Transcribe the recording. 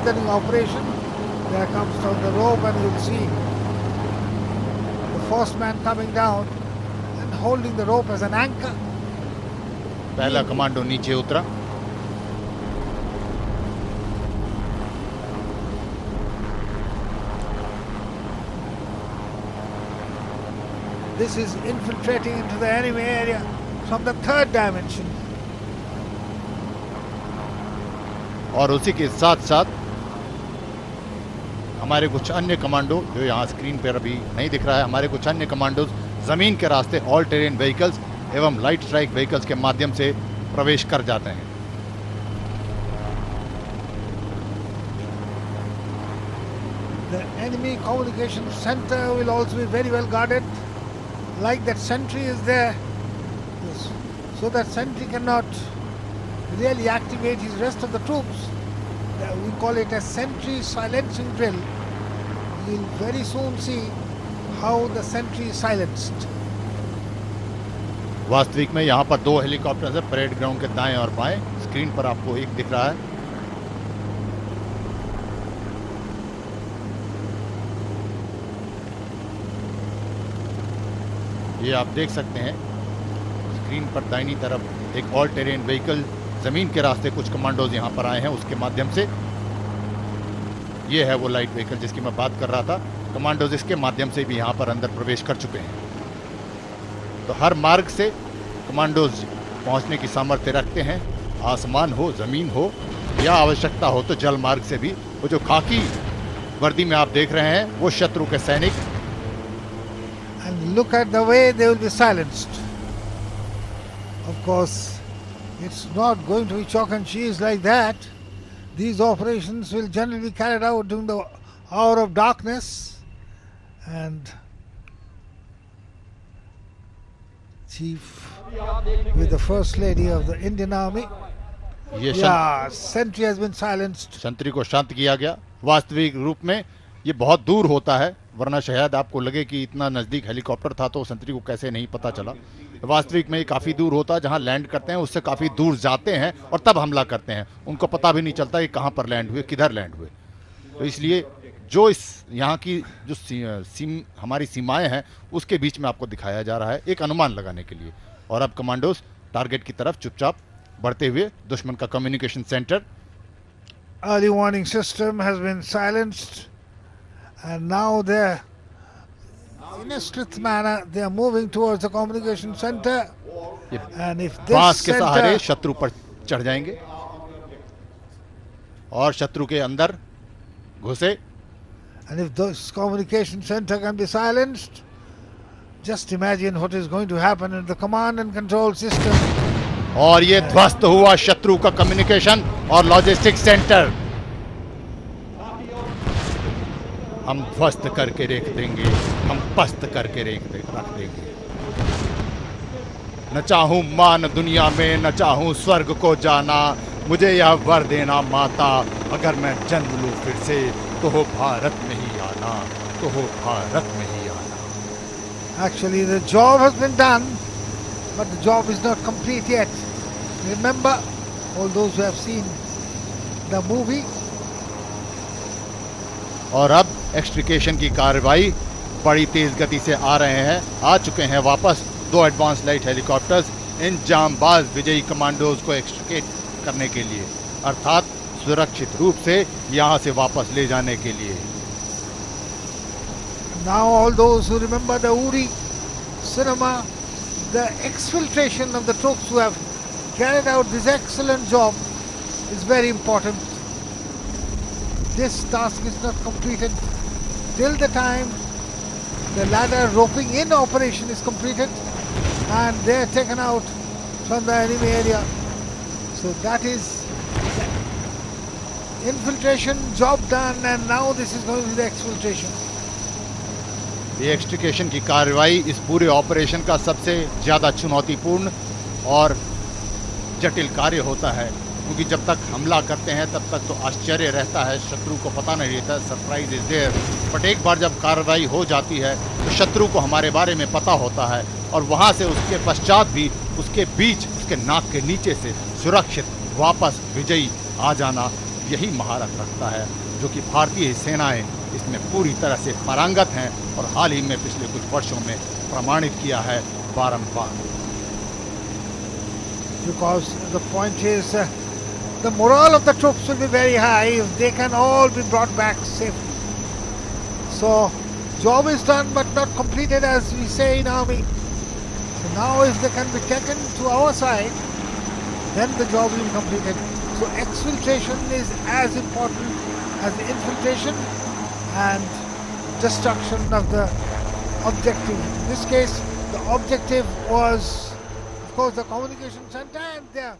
strengthening operation. There comes down the rope, and you'll see the first man coming down and holding the rope as an anchor. पहला commando नीचे उतरा। This is infiltrating into the enemy area from the third dimension. और उसी के साथ साथ हमारे कुछ अन्य कमांडो, जो यहाँ स्क्रीन पर अभी नहीं दिख रहा है, हमारे कुछ अन्य कमांडोज जमीन के रास्ते ऑल टेरेन व्हीकल्स एवं लाइट स्ट्राइक व्हीकल्स के माध्यम से प्रवेश कर जाते हैं। The enemy communication center will also be very well guarded. Like that sentry is there, so that sentry cannot really activate his rest of the troops. We call it a sentry silencing drill. You'll very soon see how the sentry is silenced. वास्तविक में यहाँ पर 2 helicopters है parade ground के दाएं और बाएं। Screen पर आपको एक दिख रहा है। ये आप देख सकते हैं स्क्रीन पर दाहिनी तरफ एक ऑल टेरेन व्हीकल जमीन के रास्ते कुछ कमांडोज यहाँ पर आए हैं, उसके माध्यम से। ये है वो लाइट व्हीकल जिसकी मैं बात कर रहा था। कमांडोज इसके माध्यम से भी यहाँ पर अंदर प्रवेश कर चुके हैं। तो हर मार्ग से कमांडोज पहुँचने की सामर्थ्य रखते हैं, आसमान हो, ज़मीन हो, या आवश्यकता हो तो जल मार्ग से भी। वो जो खाकी वर्दी में आप देख रहे हैं वो शत्रु के सैनिक। And look at the way they will be silenced. Of course, it's not going to be chalk and cheese like that. These operations will generally be carried out during the hour of darkness, and Chief with the First Lady of the Indian Army. Sentry has been silenced. संतरी को शांत किया गया। वास्तविक रूप में ये बहुत दूर होता है, वरना शायद आपको लगे कि इतना नज़दीक हेलीकॉप्टर था तो संतरी को कैसे नहीं पता चला। वास्तविक में ये काफ़ी दूर होता है, जहाँ लैंड करते हैं उससे काफ़ी दूर जाते हैं और तब हमला करते हैं। उनको पता भी नहीं चलता कि कहाँ पर लैंड हुए, किधर लैंड हुए। तो इसलिए जो इस यहाँ की जो हमारी सीमाएं हैं उसके बीच में आपको दिखाया जा रहा है एक अनुमान लगाने के लिए। और अब कमांडोज टारगेट की तरफ चुपचाप बढ़ते हुए दुश्मन का communication centre. Early warning system has been silenced, and now they're in a strict manner they are moving towards the communication center. And if बांस this के सहारे center, शत्रु पर चढ़ जाएंगे और शत्रु के अंदर घुसे। and if this communication center can be silenced, just imagine what is going to happen in the command and control system. और ये ध्वस्त हुआ शत्रु का कम्युनिकेशन और लॉजिस्टिक सेंटर। हम ध्वस्त करके रख देंगे, हम पस्त करके रख देंगे। न चाहूं मान दुनिया में, न चाहूं स्वर्ग को जाना, मुझे यह वर देना माता, अगर मैं जन्म लूं फिर से तो हो भारत में ही आना, तो हो भारत में ही आना। Actually, the job has been done, but the job is not complete yet. Remember, all those who have seen the movie. और अब एक्सट्रिकेशन की कार्रवाई बड़ी तेज गति से आ रहे हैं। आ चुके हैं वापस 2 एडवांस लाइट हेलीकॉप्टर्स इन जांबाज विजयी कमांडोज को एक्सट्रिकेट करने के लिए, अर्थात सुरक्षित रूप से यहां से वापस ले जाने के लिए। Now all those who remember the Uri cinema, the exfiltration of the troops who have carried out this excellent job is very important. This task is not completed till the time the ladder roping in operation is completed and they are taken out from the enemy area. So that is the infiltration job done, and now this is going to be the exfiltration. ये एक्सट्रिकेशन की कार्रवाई इस पूरे operation का सबसे ज़्यादा चुनौतीपूर्ण और जटिल कार्य होता है, क्योंकि जब तक हमला करते हैं तब तक तो आश्चर्य रहता है, शत्रु को पता नहीं रहता, सरप्राइज इज देयर। बट एक बार जब कार्रवाई हो जाती है तो शत्रु को हमारे बारे में पता होता है और वहाँ से उसके पश्चात भी उसके बीच, उसके नाक के नीचे से सुरक्षित वापस विजयी आ जाना यही महारत रखता है, जो कि भारतीय सेनाएं इसमें पूरी तरह से पारंगत हैं और हाल ही में पिछले कुछ वर्षों में प्रमाणित किया है बारंबार। Because the point is, the morale of the troops will be very high if they can all be brought back safely. So, job is done but not completed, as we say in army. So now if they can be taken to our side, then the job will be completed. So exfiltration is as important as infiltration and destruction of the objective. In this case, the objective was, of course, the communication center, and there